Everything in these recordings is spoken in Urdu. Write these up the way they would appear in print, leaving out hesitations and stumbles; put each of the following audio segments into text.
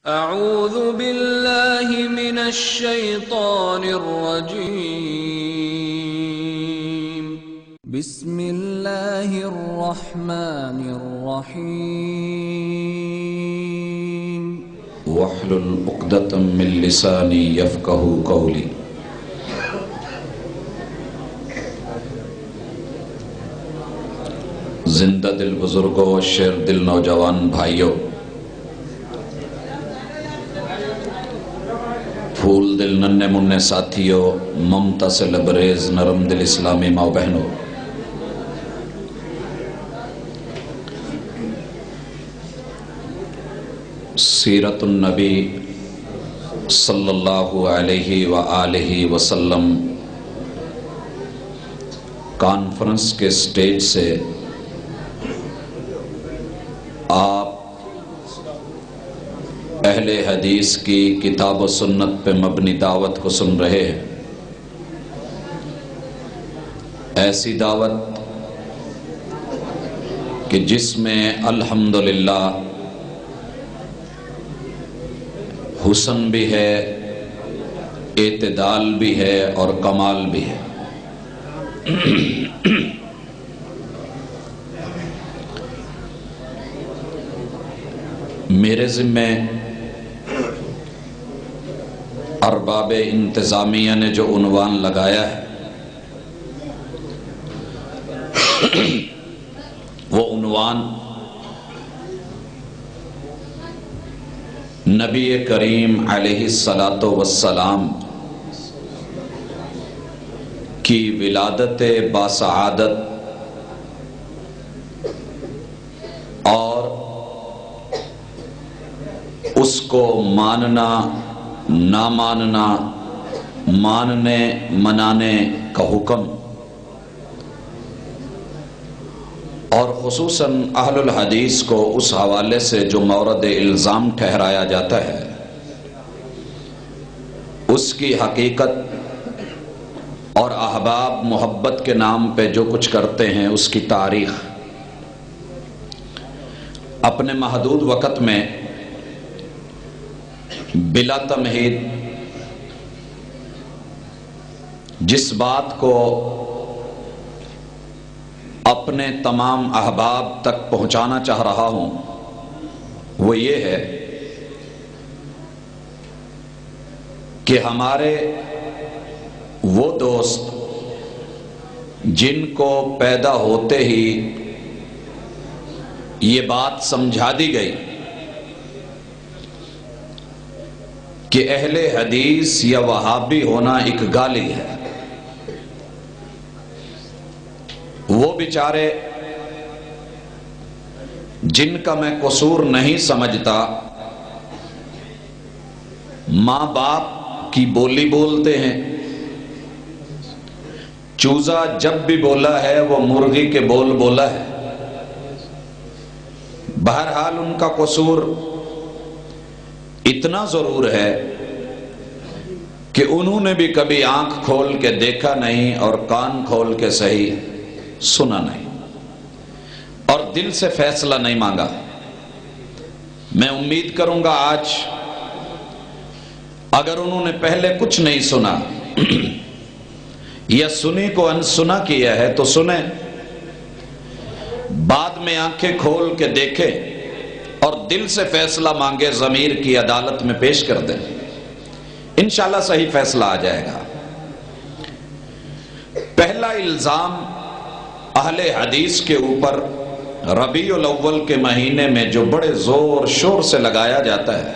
اعوذ باللہ من الشیطان الرجیم بسم اللہ الرحمن الرحیم واحلل عقدۃ من لسانی یفقہوا قولی۔ زندہ دل بزرگوں، شیر دل نوجوان بھائیوں، پھول دل ننھے منھے ساتھیوں، ممتا سے لبریز نرم دل اسلامی ماں بہنوں، سیرت النبی صلی اللہ علیہ وآلہ وسلم کانفرنس کے سٹیج سے آپ اہل حدیث کی کتاب و سنت پہ مبنی دعوت کو سن رہے ہیں۔ ایسی دعوت کہ جس میں الحمدللہ حسن بھی ہے، اعتدال بھی ہے اور کمال بھی ہے۔ میرے ذمہ ارباب انتظامیہ نے جو عنوان لگایا ہے وہ عنوان نبی کریم علیہ الصلاۃ والسلام کی ولادت باسعادت اور اس کو ماننا نہ ماننا، ماننے منانے کا حکم، اور خصوصاً اہل الحدیث کو اس حوالے سے جو مورد الزام ٹھہرایا جاتا ہے اس کی حقیقت اور احباب محبت کے نام پہ جو کچھ کرتے ہیں اس کی تاریخ، اپنے محدود وقت میں بلا تمہید جس بات کو اپنے تمام احباب تک پہنچانا چاہ رہا ہوں وہ یہ ہے کہ ہمارے وہ دوست جن کو پیدا ہوتے ہی یہ بات سمجھا دی گئی کہ اہل حدیث یا وہابی ہونا ایک گالی ہے، وہ بیچارے جن کا میں قصور نہیں سمجھتا ماں باپ کی بولی بولتے ہیں، چوزا جب بھی بولا ہے وہ مرغی کے بول بولا ہے، بہرحال ان کا قصور اتنا ضرور ہے کہ انہوں نے بھی کبھی آنکھ کھول کے دیکھا نہیں اور کان کھول کے صحیح سنا نہیں اور دل سے فیصلہ نہیں مانگا۔ میں امید کروں گا آج اگر انہوں نے پہلے کچھ نہیں سنا یا سنی کو انسنا کیا ہے تو سنیں، بعد میں آنکھیں کھول کے دیکھیں اور دل سے فیصلہ مانگے، ضمیر کی عدالت میں پیش کر دیں، انشاءاللہ صحیح فیصلہ آ جائے گا۔ پہلا الزام اہل حدیث کے اوپر ربیع الاول کے مہینے میں جو بڑے زور شور سے لگایا جاتا ہے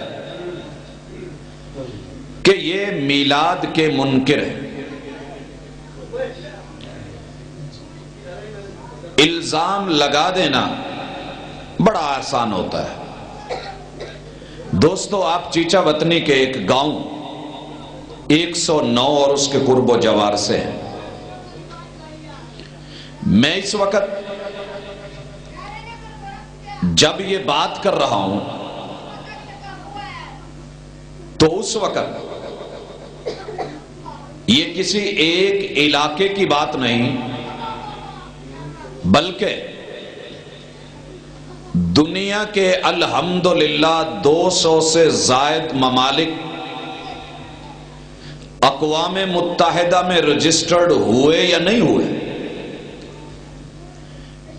کہ یہ میلاد کے منکر ہے۔ الزام لگا دینا بڑا آسان ہوتا ہے۔ دوستو، آپ چیچا وطنی کے ایک گاؤں 109 اور اس کے قرب و جوار سے ہیں۔ میں اس وقت جب یہ بات کر رہا ہوں تو اس وقت یہ کسی ایک علاقے کی بات نہیں بلکہ دنیا کے الحمدللہ 200 سے زائد ممالک اقوام متحدہ میں رجسٹرڈ ہوئے یا نہیں ہوئے؟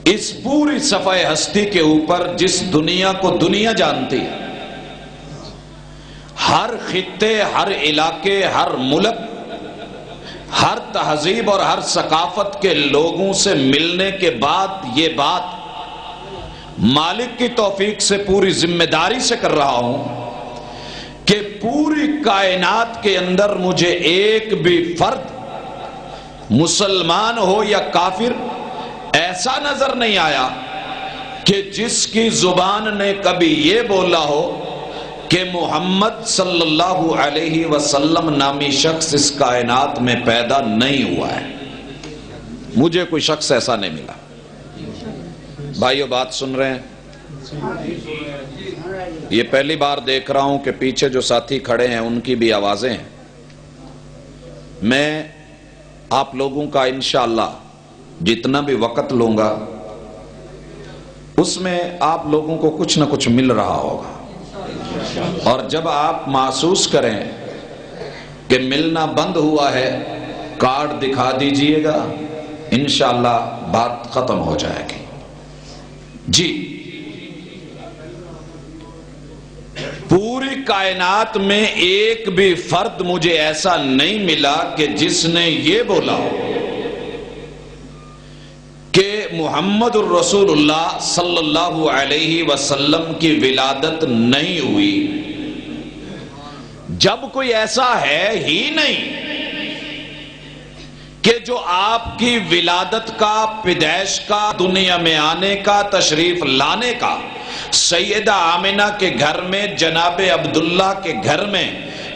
اس پوری صفحہ ہستی کے اوپر جس دنیا کو دنیا جانتی ہے، ہر خطے، ہر علاقے، ہر ملک، ہر تہذیب اور ہر ثقافت کے لوگوں سے ملنے کے بعد یہ بات مالک کی توفیق سے پوری ذمہ داری سے کر رہا ہوں کہ پوری کائنات کے اندر مجھے ایک بھی فرد مسلمان ہو یا کافر ایسا نظر نہیں آیا کہ جس کی زبان نے کبھی یہ بولا ہو کہ محمد صلی اللہ علیہ وسلم نامی شخص اس کائنات میں پیدا نہیں ہوا ہے۔ مجھے کوئی شخص ایسا نہیں ملا۔ بھائیو بات سن رہے ہیں؟ یہ پہلی بار دیکھ رہا ہوں کہ پیچھے جو ساتھی کھڑے ہیں ان کی بھی آوازیں ہیں۔ میں آپ لوگوں کا انشاءاللہ جتنا بھی وقت لوں گا اس میں آپ لوگوں کو کچھ نہ کچھ مل رہا ہوگا، اور جب آپ محسوس کریں کہ ملنا بند ہوا ہے کارڈ دکھا دیجئے گا، انشاءاللہ بات ختم ہو جائے گی۔ جی، پوری کائنات میں ایک بھی فرد مجھے ایسا نہیں ملا کہ جس نے یہ بولا ہو کہ محمد الرسول اللہ صلی اللہ علیہ وسلم کی ولادت نہیں ہوئی۔ جب کوئی ایسا ہے ہی نہیں کہ جو آپ کی ولادت کا، پیدائش کا، دنیا میں آنے کا، تشریف لانے کا، سیدہ آمنہ کے گھر میں، جناب عبداللہ کے گھر میں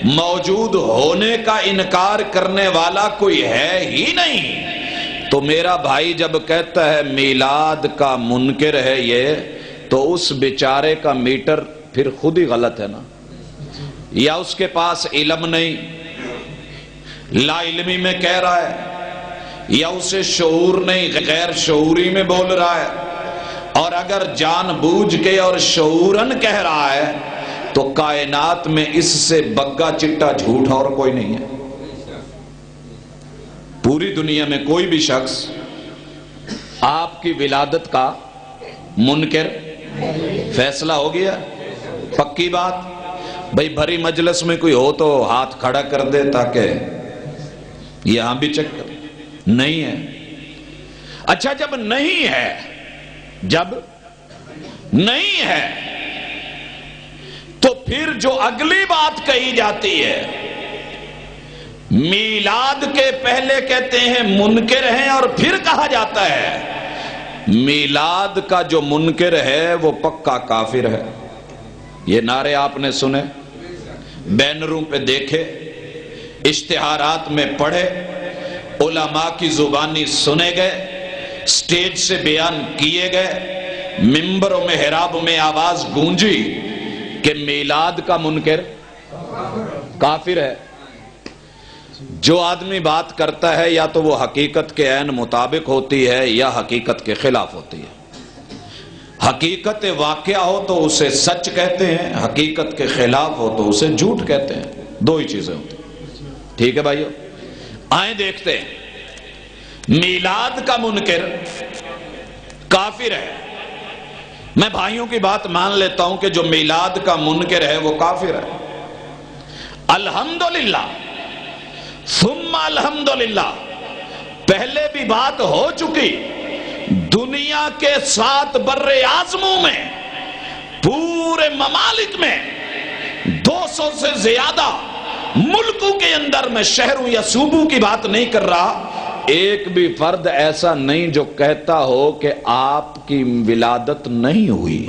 موجود ہونے کا انکار کرنے والا کوئی ہے ہی نہیں، تو میرا بھائی جب کہتا ہے میلاد کا منکر ہے یہ، تو اس بیچارے کا میٹر پھر خود ہی غلط ہے نا، یا اس کے پاس علم نہیں، لا علمی میں کہہ رہا ہے، یا اسے شعور نہیں، غیر شعوری میں بول رہا ہے، اور اگر جان بوجھ کے اور شعوراً کہہ رہا ہے تو کائنات میں اس سے بگا چٹا جھوٹ اور کوئی نہیں ہے۔ پوری دنیا میں کوئی بھی شخص آپ کی ولادت کا منکر، فیصلہ ہو گیا، پکی بات۔ بھئی بھری مجلس میں کوئی ہو تو ہاتھ کھڑا کر دے تاکہ یہاں بھی چیک کر۔ نہیں ہے۔ اچھا، جب نہیں ہے تو پھر جو اگلی بات کہی جاتی ہے، میلاد کے پہلے کہتے ہیں منکر ہیں، اور پھر کہا جاتا ہے میلاد کا جو منکر ہے وہ پکا کافر ہے۔ یہ نعرے آپ نے سنے، بینروں پہ دیکھے، اشتہارات میں پڑھے، علماء کی زبانی سنے گئے، سٹیج سے بیان کیے گئے، منبر و محراب میں آواز گونجی کہ میلاد کا منکر کافر ہے۔ جو آدمی بات کرتا ہے یا تو وہ حقیقت کے عین مطابق ہوتی ہے یا حقیقت کے خلاف ہوتی ہے۔ حقیقت واقعہ ہو تو اسے سچ کہتے ہیں، حقیقت کے خلاف ہو تو اسے جھوٹ کہتے ہیں، دو ہی چیزیں ہوتی ہیں۔ ٹھیک ہے بھائیو، آئیں دیکھتے ہیں۔ میلاد کا منکر کافر ہے۔ میں بھائیوں کی بات مان لیتا ہوں کہ جو میلاد کا منکر ہے وہ کافر ہے۔ الحمدللہ ثم الحمدللہ، پہلے بھی بات ہو چکی، دنیا کے 7 بر اعظموں میں، پورے ممالک میں 200 سے زیادہ ملکوں کے اندر، میں شہروں یا صوبوں کی بات نہیں کر رہا، ایک بھی فرد ایسا نہیں جو کہتا ہو کہ آپ کی ولادت نہیں ہوئی۔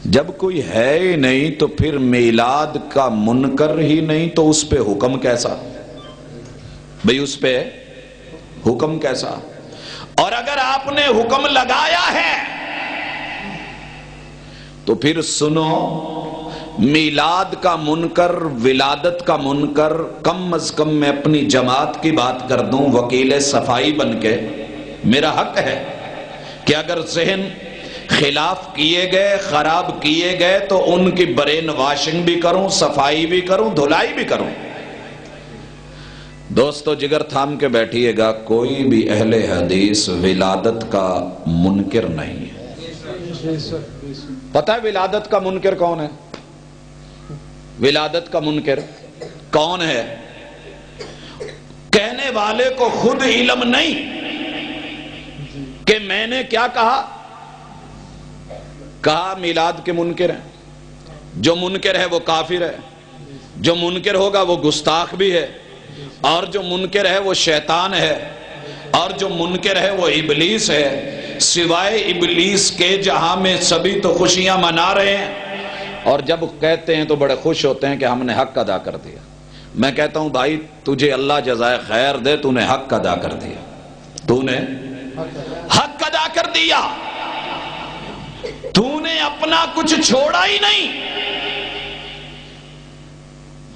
جب کوئی ہے ہی نہیں تو پھر میلاد کا منکر ہی نہیں تو اس پہ حکم کیسا؟ بھئی اس پہ حکم کیسا؟ اور اگر آپ نے حکم لگایا ہے تو پھر سنو، میلاد کا منکر، ولادت کا منکر، کم از کم میں اپنی جماعت کی بات کر دوں وکیل صفائی بن کے، میرا حق ہے کہ اگر ذہن خلاف کیے گئے، خراب کیے گئے تو ان کی برین واشنگ بھی کروں، صفائی بھی کروں، دھلائی بھی کروں۔ دوستو جگر تھام کے بیٹھیے گا، کوئی بھی اہل حدیث ولادت کا منکر نہیں ہے۔ پتہ ہے ولادت کا منکر کون ہے؟ ولادت کا منکر کون ہے؟ کہنے والے کو خود علم نہیں کہ میں نے کیا کہا میلاد کے منکر ہیں۔ جو منکر ہے وہ کافر ہے، جو منکر ہوگا وہ گستاخ بھی ہے، اور جو منکر ہے وہ شیطان ہے، اور جو منکر ہے وہ ابلیس ہے۔ سوائے ابلیس کے جہاں میں سبھی تو خوشیاں منا رہے ہیں، اور جب کہتے ہیں تو بڑے خوش ہوتے ہیں کہ ہم نے حق ادا کر دیا۔ میں کہتا ہوں بھائی تجھے اللہ جزائے خیر دے، تو نے حق ادا کر دیا، تو نے حق ادا کر دیا، تو نے اپنا کچھ چھوڑا ہی نہیں۔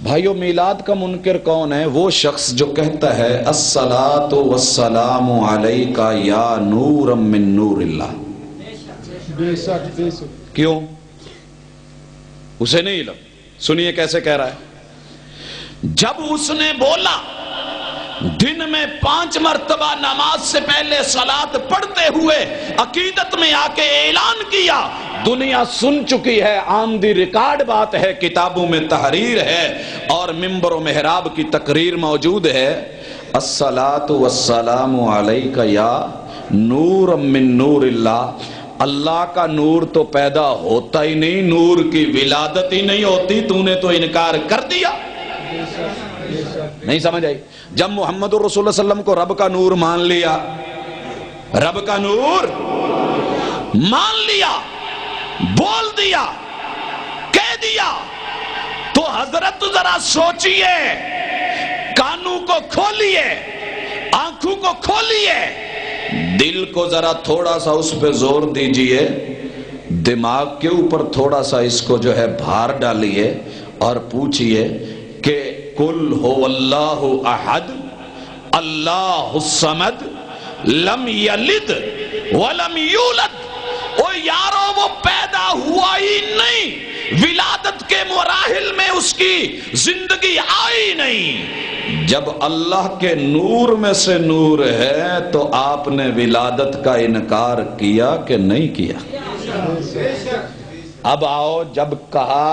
بھائیو میلاد کا منکر کون ہے؟ وہ شخص جو کہتا ہے الصلاۃ والسلام علیک یا نورا من نور اللہ۔ کیوں؟ اسے نہیں علم۔ سنیے کیسے کہہ رہا ہے۔ جب اس نے بولا دن میں 5 مرتبہ نماز سے پہلے صلاۃ پڑھتے ہوئے عقیدت میں آ کے اعلان کیا، دنیا سن چکی ہے، آمدی ریکارڈ بات ہے، کتابوں میں تحریر ہے اور ممبر و محراب کی تقریر موجود ہے، الصلاۃ والسلام علیک یا نور من نور اللہ۔ اللہ کا نور تو پیدا ہوتا ہی نہیں، نور کی ولادت ہی نہیں ہوتی، تو نے تو انکار کر دیا۔ نہیں سمجھ آئی؟ جب محمد الرسول صلی اللہ علیہ وسلم کو رب کا نور مان لیا، رب کا نور مان لیا، بول دیا، کہہ دیا، تو حضرت ذرا سوچئے، کانوں کو کھولیے، آنکھوں کو کھولیے، دل کو ذرا تھوڑا سا اس پہ زور دیجئے، دماغ کے اوپر تھوڑا سا اس کو جو ہے بھار ڈالیے اور پوچھئے کہ قل هو اللہ احد اللہ الصمد لم یلد ولم یولد۔ او یارو وہ پیدا ہوا ہی نہیں، ولادت کے مراحل میں اس کی زندگی آئی نہیں۔ جب اللہ کے نور میں سے نور ہے تو آپ نے ولادت کا انکار کیا کہ نہیں کیا؟ اب آؤ، جب کہا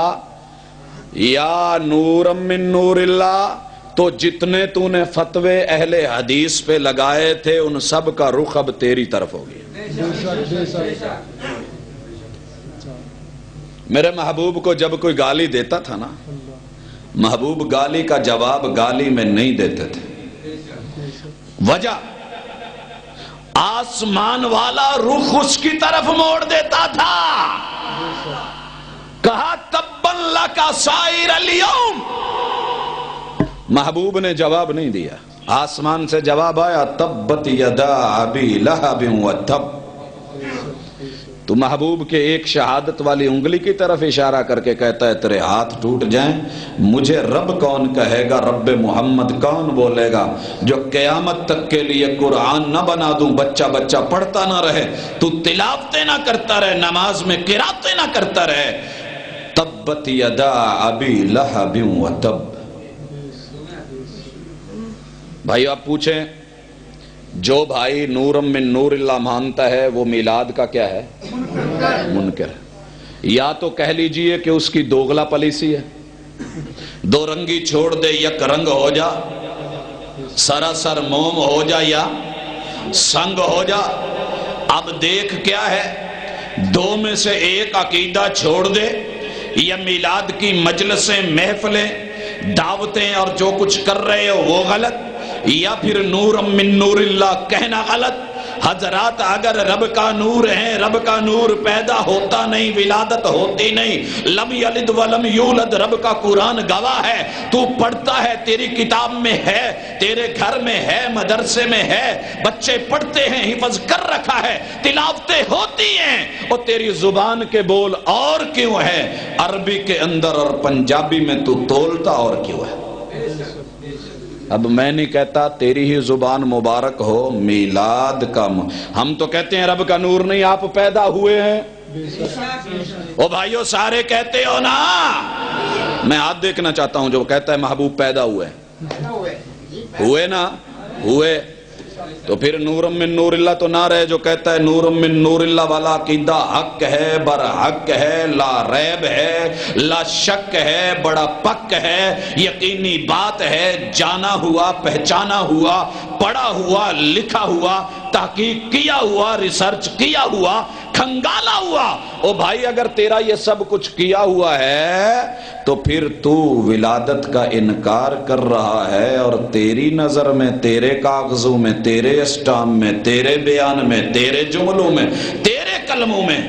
یا نور من نور اللہ تو جتنے تو نے فتوے اہل حدیث پہ لگائے تھے ان سب کا رخ اب تیری طرف ہو گیا۔ میرے محبوب کو جب کوئی گالی دیتا تھا نا، محبوب گالی کا جواب گالی میں نہیں دیتے تھے۔ وجہ آسمان والا رخ اس کی طرف موڑ دیتا تھا۔ کہا تبن لکا سائر اليوم۔ محبوب نے جواب نہیں دیا، آسمان سے جواب آیا تبت یدا ابی لہب وتب۔ تو محبوب کے ایک شہادت والی انگلی کی طرف اشارہ کر کے کہتا ہے تیرے ہاتھ ٹوٹ جائیں، مجھے رب کون کہے گا، رب محمد کون بولے گا، جو قیامت تک کے لیے قرآن نہ بنا دوں، بچہ بچہ پڑھتا نہ رہے، تو تلاوتیں نہ کرتا رہے، نماز میں قراتیں نہ کرتا رہے۔ تبت یدا ابی لہب وتب۔ بھائی آپ پوچھیں، جو بھائی نورم من نور اللہ مانتا ہے وہ میلاد کا کیا ہے؟ منکر ہے۔ یا تو کہہ لیجئے کہ اس کی دوغلا پلیسی ہے، دو رنگی چھوڑ دے، یک رنگ ہو جا، سراسر موم ہو جا یا سنگ ہو جا۔ اب دیکھ کیا ہے، دو میں سے ایک عقیدہ چھوڑ دے، یا میلاد کی مجلسیں، محفلیں، دعوتیں اور جو کچھ کر رہے ہو وہ غلط، یا پھر نور من نور اللہ کہنا غلط۔ حضرات اگر رب کا نور ہے، رب کا نور پیدا ہوتا نہیں، ولادت ہوتی نہیں، لم یلد ولم یولد، رب کا قرآن گواہ ہے، تو پڑھتا ہے، تیری کتاب میں ہے، تیرے گھر میں ہے، مدرسے میں ہے، بچے پڑھتے ہیں، حفظ کر رکھا ہے، تلاوتیں ہوتی ہیں، اور تیری زبان کے بول اور کیوں ہے؟ عربی کے اندر اور پنجابی میں تو تولتا اور کیوں ہے؟ اب میں نہیں کہتا، تیری ہی زبان مبارک ہو میلاد کا ہم تو کہتے ہیں رب کا نور نہیں، آپ پیدا ہوئے ہیں۔ او بھائیو سارے کہتے ہو نا، میں ہاتھ دیکھنا چاہتا ہوں جو کہتا ہے محبوب پیدا ہوئے ہوئے نا ہوئے، تو پھر نور من نور اللہ تو نہ رہے جو کہتا ہے نور من نور اللہ والا عقیدہ حق ہے، برحق ہے، لا ریب ہے، لا شک ہے، بڑا پک ہے، یقینی بات ہے، جانا ہوا، پہچانا ہوا، پڑھا ہوا، لکھا ہوا، تحقیق کیا ہوا، ریسرچ کیا ہوا، کھنگالا ہوا۔ او بھائی اگر تیرا یہ سب کچھ کیا ہوا ہے تو پھر تو ولادت کا انکار کر رہا ہے، اور تیری نظر میں، تیرے کاغذوں میں، تیرے اسٹام میں، تیرے بیان میں، تیرے جملوں میں، تیرے کلموں میں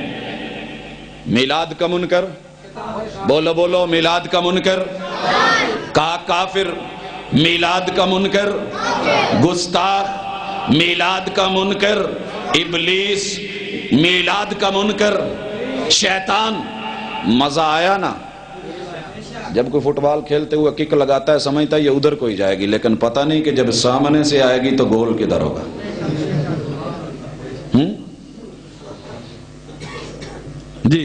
میلاد کا منکر، بولو بولو میلاد کا منکر، کہا کافر، میلاد کا منکر، گستاخ، میلاد کا منکر، ابلیس، میلاد کا منکر، شیطان۔ مزہ آیا نا؟ جب کوئی فٹ بال کھیلتے ہوئے کک لگاتا ہے سمجھتا ہے یہ ادھر کوئی جائے گی، لیکن پتہ نہیں کہ جب سامنے سے آئے گی تو گول کدھر ہوگا۔ جی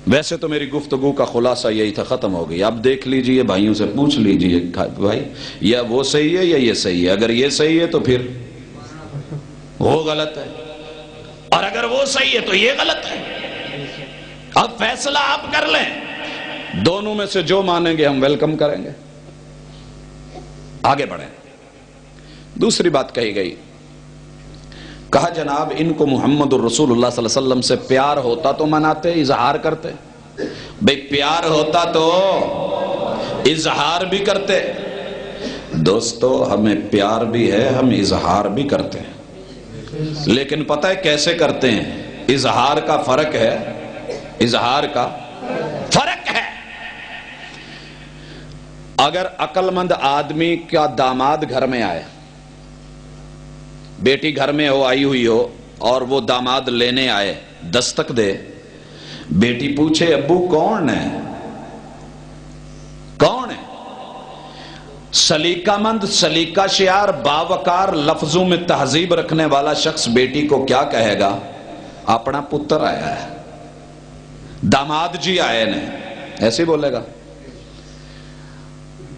ویسے تو میری گفتگو کا خلاصہ یہی تھا، ختم ہو گئی۔ اب دیکھ لیجئے، بھائیوں سے پوچھ لیجئے بھائی یا وہ صحیح ہے یا یہ صحیح ہے، اگر یہ صحیح ہے تو پھر وہ غلط ہے، اور اگر وہ صحیح ہے تو یہ غلط ہے۔ اب فیصلہ آپ کر لیں، دونوں میں سے جو مانیں گے ہم ویلکم کریں گے، آگے بڑھیں۔ دوسری بات کہی گئی، کہا جناب ان کو محمد الرسول اللہ صلی اللہ علیہ وسلم سے پیار ہوتا تو مناتے، اظہار کرتے۔ بھئی پیار ہوتا تو اظہار بھی کرتے۔ دوستو ہمیں پیار بھی ہے، ہم اظہار بھی کرتے ہیں، لیکن پتہ ہے کیسے کرتے ہیں؟ اظہار کا فرق ہے، اظہار کا فرق ہے۔ اگر عقل مند آدمی کا داماد گھر میں آئے، بیٹی گھر میں ہو، آئی ہوئی ہو، اور وہ داماد لینے آئے، دستک دے، بیٹی پوچھے ابو کون ہے، کون ہے؟ سلیقہ مند، سلیقہ شعار، باوقار، لفظوں میں تہذیب رکھنے والا شخص بیٹی کو کیا کہے گا؟ اپنا پتر آیا ہے، داماد جی آئے نے، ایسے بولے گا۔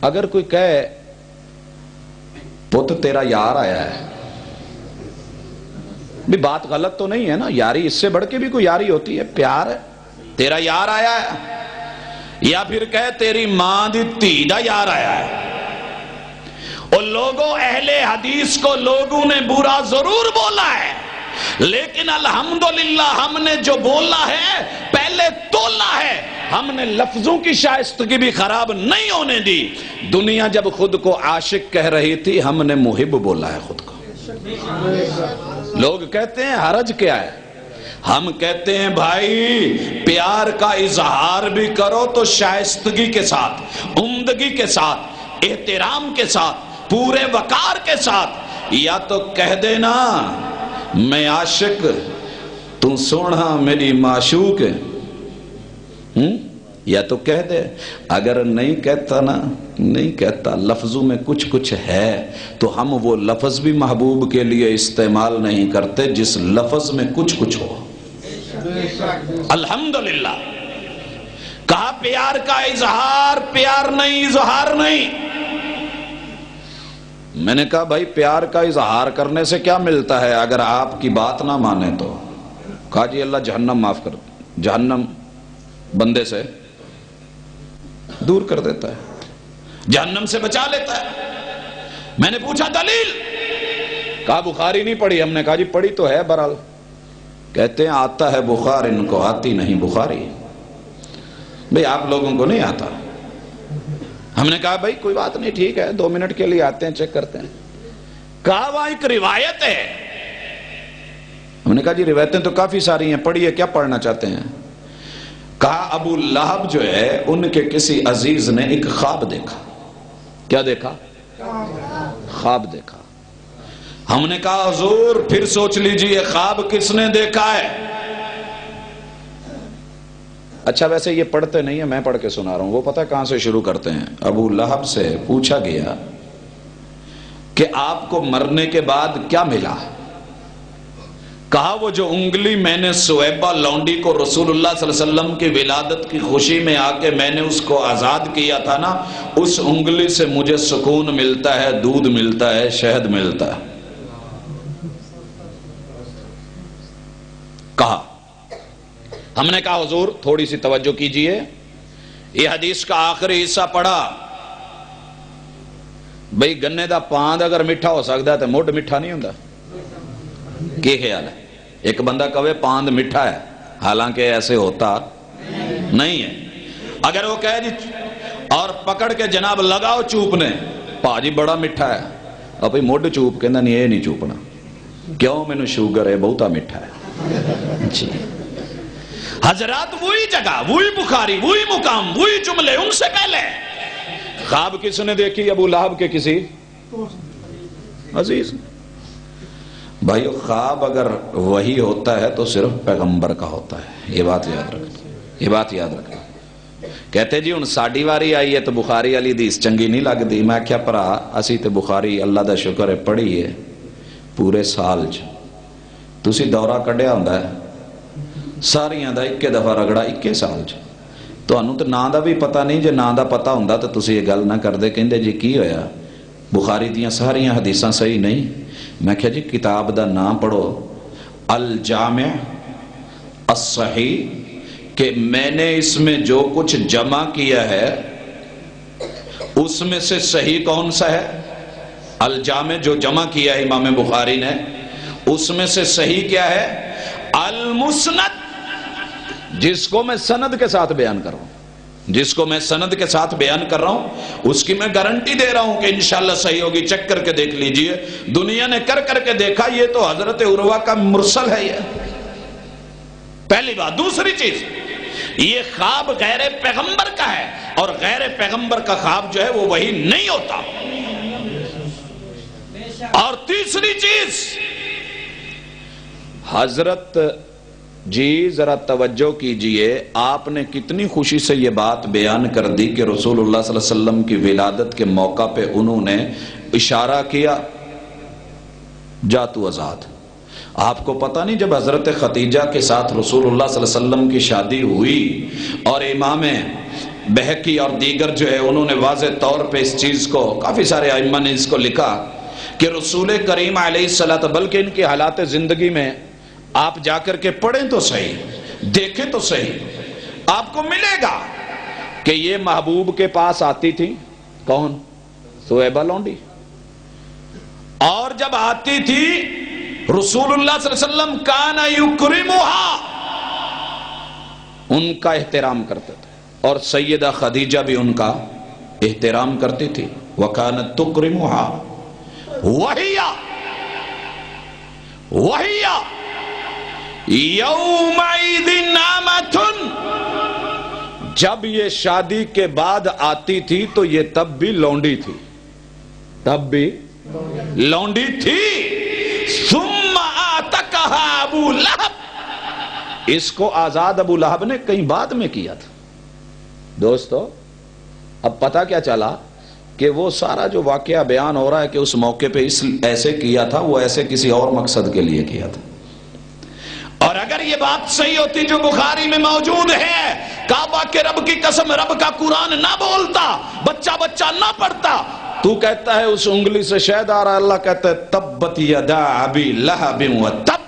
اگر کوئی کہے پت تیرا یار آیا ہے، بھی بات غلط تو نہیں ہے نا، یاری اس سے بڑھ کے بھی کوئی یاری ہوتی ہے، پیار ہے، تیرا یار آیا ہے۔ یا پھر کہے تیری ماں دی دھی دا یار آیا ہے۔ اور لوگوں، اہل حدیث کو لوگوں نے برا ضرور بولا ہے، لیکن الحمدللہ ہم نے جو بولا ہے پہلے تولا ہے، ہم نے لفظوں کی شائستگی بھی خراب نہیں ہونے دی۔ دنیا جب خود کو عاشق کہہ رہی تھی، ہم نے محب بولا ہے خود کو۔ لوگ کہتے ہیں حرج کیا ہے، ہم کہتے ہیں بھائی پیار کا اظہار بھی کرو تو شائستگی کے ساتھ، عمدگی کے ساتھ، احترام کے ساتھ، پورے وقار کے ساتھ۔ یا تو کہہ دینا میں عاشق، تو سونا میری معشوق، یا تو کہہ دے۔ اگر نہیں کہتا نا، نہیں کہتا، لفظوں میں کچھ کچھ ہے تو ہم وہ لفظ بھی محبوب کے لیے استعمال نہیں کرتے جس لفظ میں کچھ کچھ ہو۔ الحمدللہ کہا پیار کا اظہار، پیار نہیں، اظہار نہیں۔ میں نے کہا بھائی پیار کا اظہار کرنے سے کیا ملتا ہے اگر آپ کی بات نہ مانے تو؟ کہا جی اللہ جہنم معاف کر، جہنم بندے سے دور کر دیتا ہے، جہنم سے بچا لیتا ہے۔ میں نے پوچھا دلیل، کہا بخاری نہیں پڑھی۔ ہم نے کہا جی پڑھی تو ہے، بہرحال کہتے ہیں آتا ہے بخار، ان کو آتی نہیں بخاری۔ بھئی آپ لوگوں کو نہیں آتا۔ ہم نے کہا بھئی کوئی بات نہیں، ٹھیک ہے، 2 منٹ کے لیے آتے ہیں، چیک کرتے ہیں۔ کہا وہاں ایک روایت ہے۔ ہم نے کہا جی روایتیں تو کافی ساری ہیں، پڑھیے، کیا پڑھنا چاہتے ہیں؟ کہا ابو لہب جو ہے ان کے کسی عزیز نے ایک خواب دیکھا۔ کیا دیکھا؟ خواب دیکھا۔ ہم نے کہا حضور پھر سوچ لیجئے خواب کس نے دیکھا ہے؟ اچھا ویسے یہ پڑھتے نہیں ہیں، میں پڑھ کے سنا رہا ہوں. وہ پتہ کہاں سے شروع کرتے ہیں؟ ابو لہب سے پوچھا گیا کہ آپ کو مرنے کے بعد کیا ملا؟ کہا وہ جو انگلی میں نے سویبہ لونڈی کو رسول اللہ صلی اللہ علیہ وسلم کی ولادت کی خوشی میں آ کے میں نے اس کو آزاد کیا تھا نا، اس انگلی سے مجھے سکون ملتا ہے، دودھ ملتا ہے، شہد ملتا ہے. کہا. ہم نے کہا حضور تھوڑی سی توجہ کیجئے، یہ حدیث کا آخری حصہ پڑھا. بھئی گنے دا پاند اگر میٹھا ہو سکتا ہے تو مڈ میٹھا نہیں ہوتا؟ کی خیال ہے؟ ایک بندہ کہے پاند میٹھا ہے، حالانکہ ایسے ہوتا نہیں ہے. اگر وہ کہے جی اور پکڑ کے جناب لگاؤ چوپنے، پاجی بڑا میٹھا ہے، اور بھئی مڈ چوپ کہنا نہیں، یہ نہیں چوپنا. کیوں؟ میں نے شوگر ہے، بہتا میٹھا ہے. جی حضرات وہی جگہ، وہی بخاری، وہی مقام، وہی جملے ان سے پہلے. خواب کس نے دیکھی؟ ابو لہب کے کسی عزیز. بھائیو خواب اگر وہی ہوتا ہے تو صرف پیغمبر کا ہوتا ہے، یہ بات یاد رکھنا، یہ بات یاد رکھنا. کہتے جی ہن ساڈی واری آئی ہے تو بخاری والی حدیث چنگی نہیں لگدی. میں کیا پرا اسی تے بخاری اللہ دا شکر ہے پڑھی ہے پورے سال چ. تسی دورہ کڈیا ہوندا ہے ساریاں دا ایک دفعہ رگڑا 21 سال چ. تانوں تے نام دا بھی پتہ نہیں، جے نام دا پتہ ہوندا تے تسی یہ گل نہ کردے. کہندے جی کی ہویا؟ بخاری دیاں ساریاں حدیثاں صحیح نہیں. میں کہا جی کتاب دا نام پڑھو الجامع الصحیح، کہ میں نے اس میں جو کچھ جمع کیا ہے اس میں سے صحیح کون سا ہے؟ الجامع جو جمع کیا ہے امام بخاری نے، اس میں سے صحیح کیا ہے؟ المسند، جس کو میں سند کے ساتھ بیان کر رہا ہوں، جس کو میں سند کے ساتھ بیان کر رہا ہوں اس کی میں گارنٹی دے رہا ہوں کہ انشاءاللہ صحیح ہوگی. چیک کر کے دیکھ لیجئے. دنیا نے کر کے دیکھا، یہ تو حضرت عروہ کا مرسل ہے. یہ پہلی بات. دوسری چیز، یہ خواب غیر پیغمبر کا ہے، اور غیر پیغمبر کا خواب جو ہے وہ وہی نہیں ہوتا. اور تیسری چیز، حضرت جی ذرا توجہ کیجئے، آپ نے کتنی خوشی سے یہ بات بیان کر دی کہ رسول اللہ صلی اللہ علیہ وسلم کی ولادت کے موقع پہ انہوں نے اشارہ کیا جا تو آزاد. آپ کو پتہ نہیں جب حضرت خدیجہ کے ساتھ رسول اللہ صلی اللہ علیہ وسلم کی شادی ہوئی اور امام بہقی اور دیگر جو ہے انہوں نے واضح طور پہ اس چیز کو، کافی سارے ائمہ نے اس کو لکھا کہ رسول کریم علیہ الصلوۃ، بلکہ ان کے حالات زندگی میں آپ جا کر کے پڑھیں تو صحیح، دیکھیں تو صحیح، آپ کو ملے گا کہ یہ محبوب کے پاس آتی تھی. کون؟ سویبہ لونڈی. اور جب آتی تھی رسول اللہ صلی اللہ علیہ وسلم کان یکرمھا، ان کا احترام کرتے تھے، اور سیدہ خدیجہ بھی ان کا احترام کرتی تھی. وکانت تکرمھا وہی یومئذ نامتن، جب یہ شادی کے بعد آتی تھی تو یہ تب بھی لونڈی تھی، تب بھی لونڈی تھی. ثم آتقھا ابو لہب، اس کو آزاد ابو لہب نے کہیں بعد میں کیا تھا. دوستو اب پتہ کیا چلا کہ وہ سارا جو واقعہ بیان ہو رہا ہے کہ اس موقع پہ اس ایسے کیا تھا، وہ ایسے کسی اور مقصد کے لیے کیا تھا. اور اگر یہ بات صحیح ہوتی جو بخاری میں موجود ہے، کعبہ کے رب کی قسم رب کا قرآن نہ بولتا، بچہ نہ پڑھتا. تو کہتا ہے اس انگلی سے شہد آ رہا ہے، اللہ کہتا ہے تبت یدا ابی لہب وتب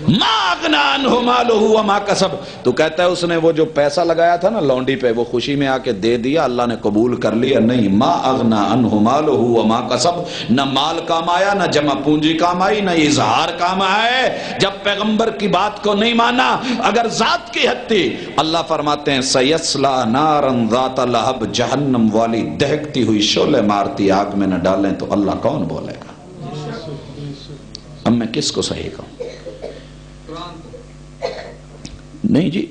ما اغنی عنہ مالہ وما کسب. تو کہتا ہے اس نے وہ جو پیسہ لگایا تھا نا لونڈی پہ، وہ خوشی میں آ کے دے دیا، اللہ نے قبول کر لیا. نہیں، ما اغنی عنہ مالہ وما کسب، نہ مال کام آیا، نہ جمع پونجی کام آئی، نہ اظہار کام آئے. جب پیغمبر کی بات کو نہیں مانا، اگر ذات کی حد تھی، اللہ فرماتے ہیں سیصلی نارا ذات لہب، جہنم والی دہکتی ہوئی شعلے مارتی آگ میں نہ ڈالیں تو اللہ کون بولے گا؟ اب میں کس کو صحیح کہوں؟ نہیں جی،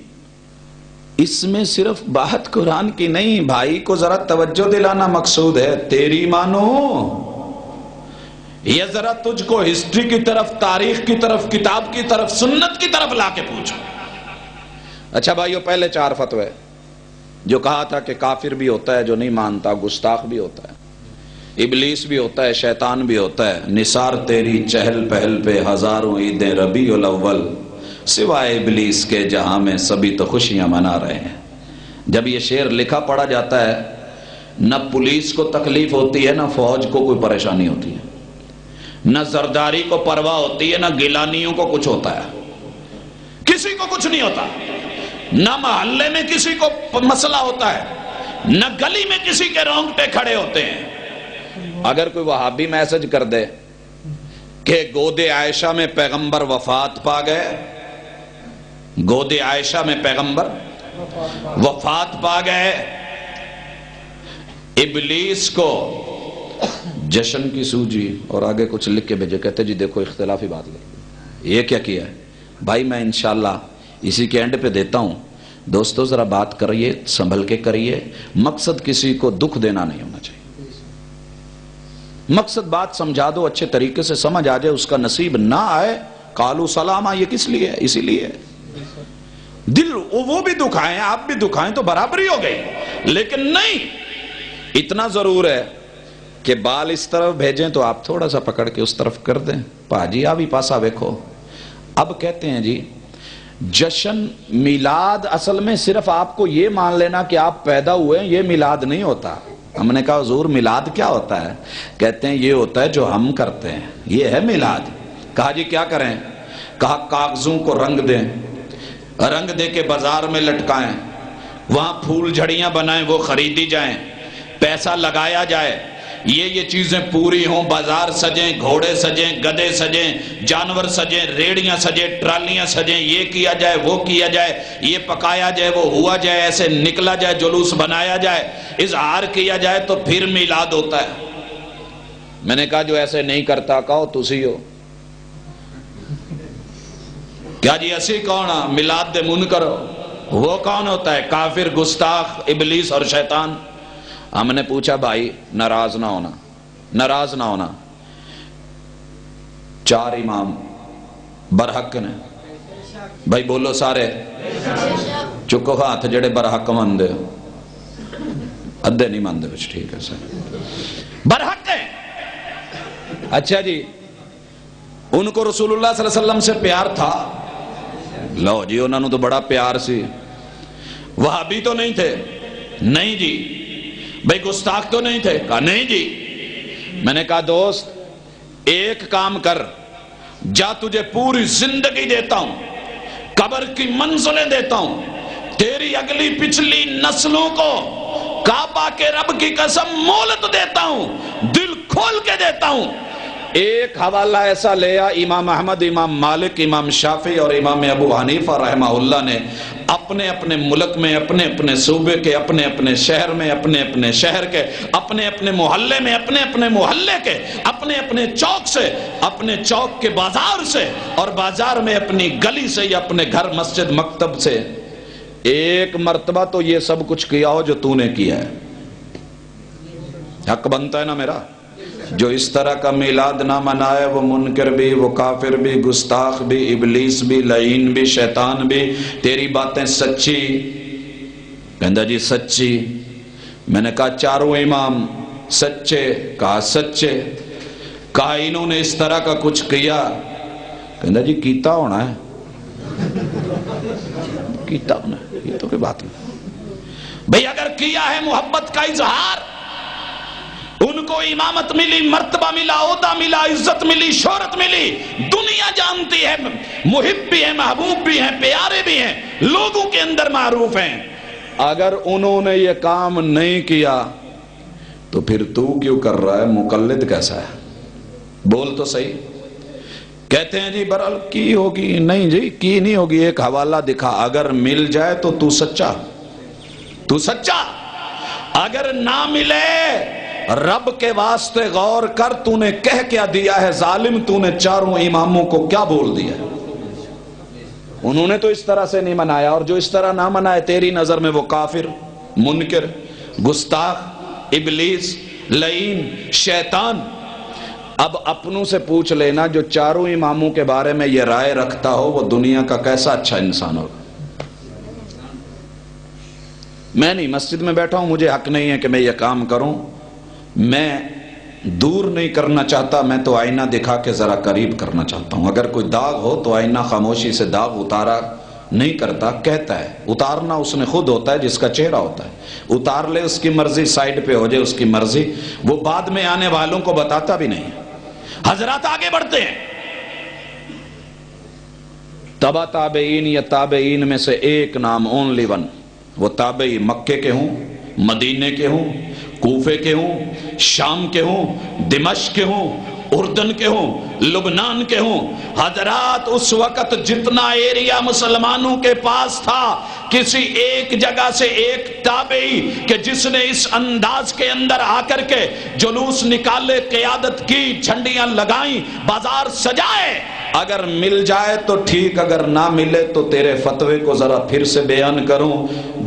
اس میں صرف بات قرآن کی نہیں، بھائی کو ذرا توجہ دلانا مقصود ہے. تیری مانو یہ ذرا تجھ کو ہسٹری کی طرف، تاریخ کی طرف، کتاب کی طرف، سنت کی طرف لا کے پوچھو. اچھا بھائیو، پہلے 4 فتوے جو کہا تھا کہ کافر بھی ہوتا ہے جو نہیں مانتا، گستاخ بھی ہوتا ہے، ابلیس بھی ہوتا ہے، شیطان بھی ہوتا ہے، نثار تیری چہل پہل پہ ہزاروں عیدیں ربیع الاول، سوائے ابلیس کے جہاں میں سبھی تو خوشیاں منا رہے ہیں۔ جب یہ شعر لکھا پڑھا جاتا ہے، نہ پولیس کو تکلیف ہوتی ہے، نہ فوج کو کوئی پریشانی ہوتی ہے، نہ زرداری کو پرواہ ہوتی ہے، نہ گیلانیوں کو کچھ ہوتا ہے، کسی کو کچھ نہیں ہوتا، نہ محلے میں کسی کو مسئلہ ہوتا ہے، نہ گلی میں کسی کے رونگٹے کھڑے ہوتے ہیں۔ اگر کوئی وہابی میسج کر دے کہ گود عائشہ میں پیغمبر وفات پا گئے، گود عائشہ میں پیغمبر وفات پا گئے، ابلیس کو جشن کی سوجی اور آگے کچھ لکھ کے بھیجے، کہتے جی دیکھو اختلافی بات لکھ، یہ کیا کیا ہے بھائی؟ میں انشاءاللہ اسی کے اینڈ پہ دیتا ہوں۔ دوستو ذرا بات کریے، سنبھل کے کریے، مقصد کسی کو دکھ دینا نہیں ہونا چاہیے، مقصد بات سمجھا دو، اچھے طریقے سے سمجھ آ جائے، اس کا نصیب نہ آئے قالوا سلاما، یہ کس لیے ہے؟ اسی لیے دل وہ بھی دکھائیں آپ بھی دکھائیں تو برابری ہو گئی، لیکن نہیں، اتنا ضرور ہے کہ بال اس طرف بھیجیں تو آپ تھوڑا سا پکڑ کے اس طرف کر دیں، پاجی آپ ہی پاسا دیکھو۔ اب کہتے ہیں جی جشن میلاد، اصل میں صرف آپ کو یہ مان لینا کہ آپ پیدا ہوئے ہیں، یہ میلاد نہیں ہوتا۔ ہم نے کہا حضور میلاد کیا ہوتا ہے؟ کہتے ہیں یہ ہوتا ہے جو ہم کرتے ہیں، یہ ہے میلاد۔ کہا جی کیا کریں؟ کہا کاغذوں کو رنگ دیں، رنگ دے کے بازار میں لٹکائیں، وہاں پھول جھڑیاں بنائیں، وہ خریدی جائیں، پیسہ لگایا جائے، یہ چیزیں پوری ہوں، بازار سجیں، گھوڑے سجیں، گدے سجیں، جانور سجیں، ریڑیاں سجیں، ٹرالیاں سجیں، یہ کیا جائے، وہ کیا جائے، یہ پکایا جائے، وہ ہوا جائے، ایسے نکلا جائے، جلوس بنایا جائے، اظہار کیا جائے، تو پھر میلاد ہوتا ہے۔ میں نے کہا جو ایسے نہیں کرتا کہو تسی ہو۔ کیا جی اسی کون ہے؟ میلاد دے منکر ہو۔ وہ کون ہوتا ہے؟ کافر، گستاخ، ابلیس اور شیطان۔ ہم نے پوچھا بھائی ناراض نہ ہونا، ناراض نہ ہونا، 4 امام برحق نے، بھائی بولو سارے، چکو ہاتھ جڑے برحق مندے، ادھے نہیں مندے بچ، ٹھیک ہے سر، برحق ہیں۔ اچھا جی ان کو رسول اللہ صلی اللہ علیہ وسلم سے پیار تھا؟ لو جی انہوں نے تو بڑا پیار سی۔ وہابی تو نہیں تھے؟ نہیں جی۔ بھئی گستاخ تو نہیں تھے؟ کہا نہیں جی۔ میں نے کہا دوست ایک کام کر، جا تجھے پوری زندگی دیتا ہوں، قبر کی منزلیں دیتا ہوں، تیری اگلی پچھلی نسلوں کو کعبہ کے رب کی قسم مہلت دیتا ہوں، دل کھول کے دیتا ہوں۔ ایک حوالہ ایسا لیا، امام احمد، امام مالک، امام شافعی اور امام ابو حنیفہ رحمہ اللہ نے اپنے اپنے ملک میں، اپنے اپنے صوبے کے، اپنے اپنے شہر میں، اپنے اپنے شہر کے، اپنے اپنے محلے میں، اپنے اپنے محلے کے، اپنے اپنے چوک سے، اپنے چوک کے بازار سے، اور بازار میں اپنی گلی سے یا اپنے گھر، مسجد، مکتب سے ایک مرتبہ تو یہ سب کچھ کیا ہو جو تو نے کیا ہے۔ حق بنتا ہے نا میرا؟ جو اس طرح کا میلاد نہ منائے وہ منکر بھی، وہ کافر بھی، گستاخ بھی، ابلیس بھی، لعین بھی، شیطان بھی۔ تیری باتیں سچی؟ کہندہ جی سچی۔ میں نے کہا 4 امام سچے؟ کہا سچے۔ کہا انہوں نے اس طرح کا کچھ کیا؟ کہندہ جی کیتا ہونا ہے، کیتا ہونا ہے، یہ تو کوئی بات نہیں۔ بھئی اگر کیا ہے محبت کا اظہار، ان کو امامت ملی، مرتبہ ملا، عہدہ ملا، عزت ملی، شہرت ملی، دنیا جانتی ہے، محب بھی ہیں، محبوب بھی ہیں، پیارے بھی ہیں، لوگوں کے اندر معروف ہیں۔ اگر انہوں نے یہ کام نہیں کیا تو پھر تو کیوں کر رہا ہے؟ مقلد کیسا ہے؟ بول تو صحیح۔ کہتے ہیں جی برحال کی ہوگی؟ نہیں جی کی نہیں ہوگی، ایک حوالہ دکھا، اگر مل جائے تو تو سچا، تو سچا، اگر نہ ملے رب کے واسطے غور کر، تو نے کہہ کیا دیا ہے ظالم؟ تو نے 4 اماموں کو کیا بول دیا؟ انہوں نے تو اس طرح سے نہیں منایا، اور جو اس طرح نہ منائے تیری نظر میں وہ کافر، منکر، گستاخ، ابلیس، لعین، شیطان۔ اب اپنوں سے پوچھ لینا جو 4 اماموں کے بارے میں یہ رائے رکھتا ہو وہ دنیا کا کیسا اچھا انسان ہوگا؟ میں نہیں مسجد میں بیٹھا ہوں، مجھے حق نہیں ہے کہ میں یہ کام کروں، میں دور نہیں کرنا چاہتا، میں تو آئینہ دکھا کے ذرا قریب کرنا چاہتا ہوں۔ اگر کوئی داغ ہو تو آئینہ خاموشی سے داغ اتارا نہیں کرتا، کہتا ہے۔ اتارنا اس نے خود ہوتا ہے جس کا چہرہ ہوتا ہے، اتار لے اس کی مرضی، سائڈ پہ ہو جائے اس کی مرضی، وہ بعد میں آنے والوں کو بتاتا بھی نہیں۔ حضرات آگے بڑھتے ہیں۔ تبع تابعین یا تابعین میں سے ایک نام، اونلی ون، وہ تابعی مکے کے ہوں، مدینے کے ہوں، کوفے کے ہوں، شام کے ہوں، دمشق کے ہوں، اردن کے ہوں، لبنان کے ہوں۔ حضرات اس وقت جتنا ایریا مسلمانوں کے پاس تھا، کسی ایک جگہ سے ایک تابعی کہ جس نے اس انداز کے اندر آ کر کے جلوس نکالے، قیادت کی، جھنڈیاں لگائیں، بازار سجائے، اگر مل جائے تو ٹھیک، اگر نہ ملے تو تیرے فتوے کو ذرا پھر سے بیان کروں۔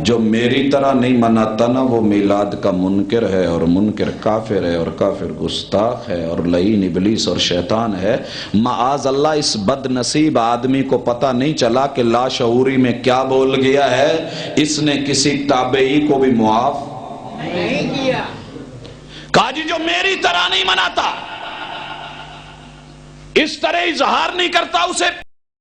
جو میری طرح نہیں مناتا نا وہ میلاد کا منکر ہے، اور منکر کافر ہے، اور کافر گستاخ ہے، اور لعین ابلیس اور شیطان ہے۔ معاذ اللہ اس بد نصیب آدمی کو پتہ نہیں چلا کہ لاشعوری میں کیا بول گیا ہے، اس نے کسی تابعی کو بھی معاف نہیں کیا۔ کہا جی جو میری طرح نہیں مناتا، اس طرح اظہار نہیں کرتا، اسے